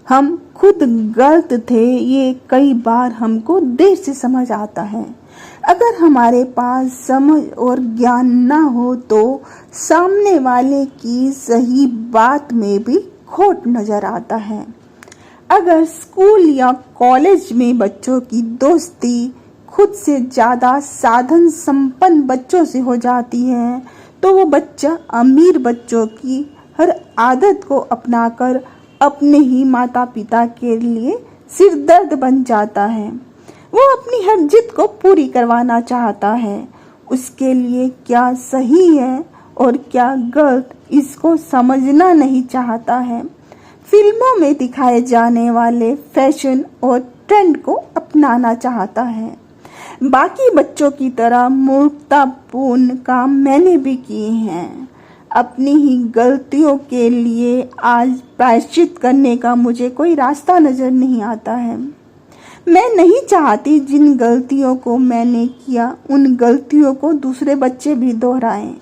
हम खुद गलत थे ये कई बार हमको देर से समझ आता है। अगर हमारे पास समझ और ज्ञान ना हो तो सामने वाले की सही बात में भी खोट नजर आता है। अगर स्कूल या कॉलेज में बच्चों की दोस्ती खुद से ज़्यादा साधन संपन्न बच्चों से हो जाती है तो वो बच्चा अमीर बच्चों की हर आदत को अपनाकर अपने ही माता पिता के लिए सिरदर्द बन जाता है। वो अपनी हर जिद को पूरी करवाना चाहता है। उसके लिए क्या सही है और क्या गलत इसको समझना नहीं चाहता है। फिल्मों में दिखाए जाने वाले फैशन और ट्रेंड को अपनाना चाहता है। बाकी बच्चों की तरह मूर्खतापूर्ण काम मैंने भी किए हैं। अपनी ही गलतियों के लिए आज प्रायश्चित करने का मुझे कोई रास्ता नजर नहीं आता है। मैं नहीं चाहती जिन गलतियों को मैंने किया उन गलतियों को दूसरे बच्चे भी दोहराएं।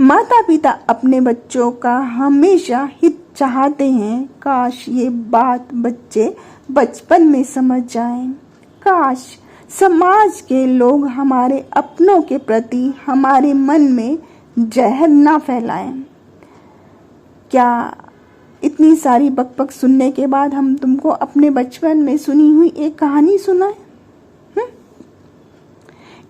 माता पिता अपने बच्चों का हमेशा हित चाहते हैं। काश ये बात बच्चे बचपन में समझ जाएं। काश समाज के लोग हमारे अपनों के प्रति हमारे मन में जहर ना फैलाएं। क्या इतनी सारी बकबक सुनने के बाद हम तुमको अपने बचपन में सुनी हुई एक कहानी सुनाएं?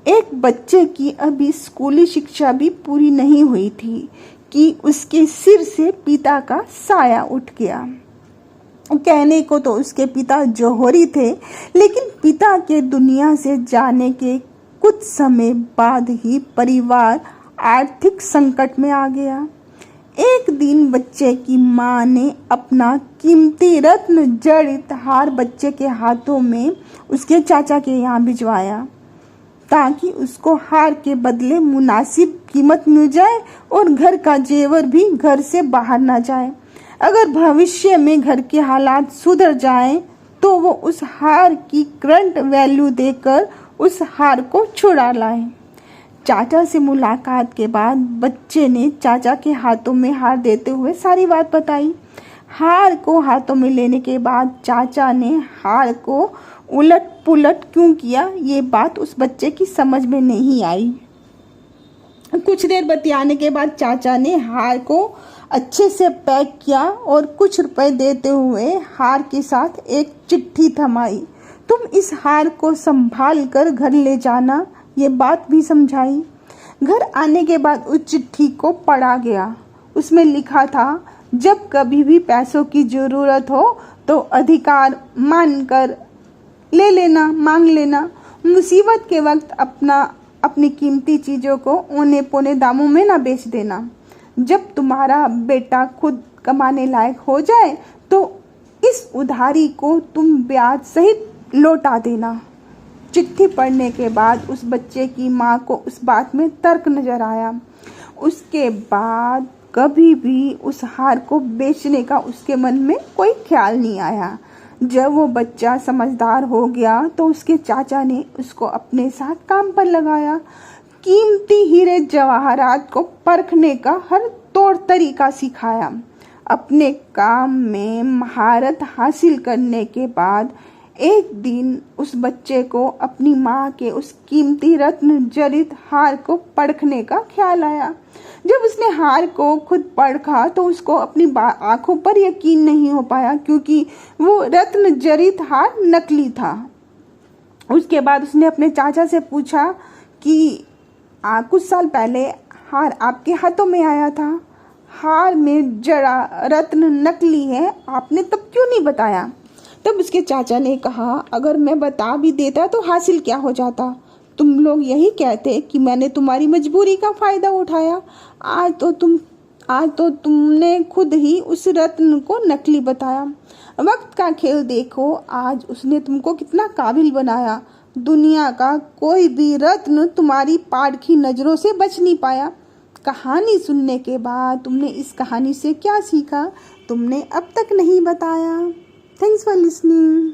एक बच्चे की अभी स्कूली शिक्षा भी पूरी नहीं हुई थी कि उसके सिर से पिता का साया उठ गया। कहने को तो उसके पिता जौहरी थे, लेकिन पिता के दुनिया से जाने के कुछ समय बाद ही परिवार आर्थिक संकट में आ गया। एक दिन बच्चे की मां ने अपना कीमती रत्न जड़ित हार बच्चे के हाथों में उसके चाचा के यहाँ भिजवाया ताकि उसको हार के बदले मुनासिब कीमत मिल जाए और घर का जेवर भी घर से बाहर ना जाए। अगर भविष्य में घर के हालात सुधर जाएं तो वो उस हार की करंट वैल्यू देकर उस हार को छुड़ा लाए। चाचा से मुलाकात के बाद बच्चे ने चाचा के हाथों में हार देते हुए सारी बात बताई। हार को हाथों में लेने के बाद चाचा ने हार को उलट पुलट क्यों किया ये बात उस बच्चे की समझ में नहीं आई। कुछ देर बतियाने के बाद चाचा ने हार को अच्छे से पैक किया और कुछ रुपए देते हुए हार के साथ एक चिट्ठी थमाई। तुम इस हार को संभाल कर घर ले जाना, ये बात भी समझाई। घर आने के बाद उस चिट्ठी को पढ़ा गया। उसमें लिखा था, जब कभी भी पैसों की ज़रूरत हो तो अधिकार मानकर ले लेना, मांग लेना। मुसीबत के वक्त अपनी कीमती चीज़ों को औने पौने दामों में ना बेच देना। जब तुम्हारा बेटा खुद कमाने लायक हो जाए तो इस उधारी को तुम ब्याज सहित लौटा देना। चिट्ठी पढ़ने के बाद उस बच्चे की माँ को उस बात में तर्क नजर आया। उसके बाद कभी भी उस हार को बेचने का उसके मन में कोई ख्याल नहीं आया। जब वो बच्चा समझदार हो गया तो उसके चाचा ने उसको अपने साथ काम पर लगाया। कीमती हीरे जवाहरात को परखने का हर तौर तरीका सिखाया। अपने काम में महारत हासिल करने के बाद एक दिन उस बच्चे को अपनी माँ के उस कीमती रत्न जड़ित हार को परखने का ख्याल आया। जब उसने हार को खुद परखा तो उसको अपनी आंखों पर यकीन नहीं हो पाया, क्योंकि वो रत्न जड़ित हार नकली था। उसके बाद उसने अपने चाचा से पूछा कि कुछ साल पहले हार आपके हाथों में आया था, हार में जड़ा रत्न नकली है, आपने तब क्यों नहीं बताया? तब उसके चाचा ने कहा, अगर मैं बता भी देता तो हासिल क्या हो जाता? तुम लोग यही कहते कि मैंने तुम्हारी मजबूरी का फायदा उठाया। आज तो तुमने खुद ही उस रत्न को नकली बताया। वक्त का खेल देखो, आज उसने तुमको कितना काबिल बनाया। दुनिया का कोई भी रत्न तुम्हारी पारखी नजरों से बच नहीं पाया। कहानी सुनने के बाद तुमने इस कहानी से क्या सीखा, तुमने अब तक नहीं बताया। Thanks for listening.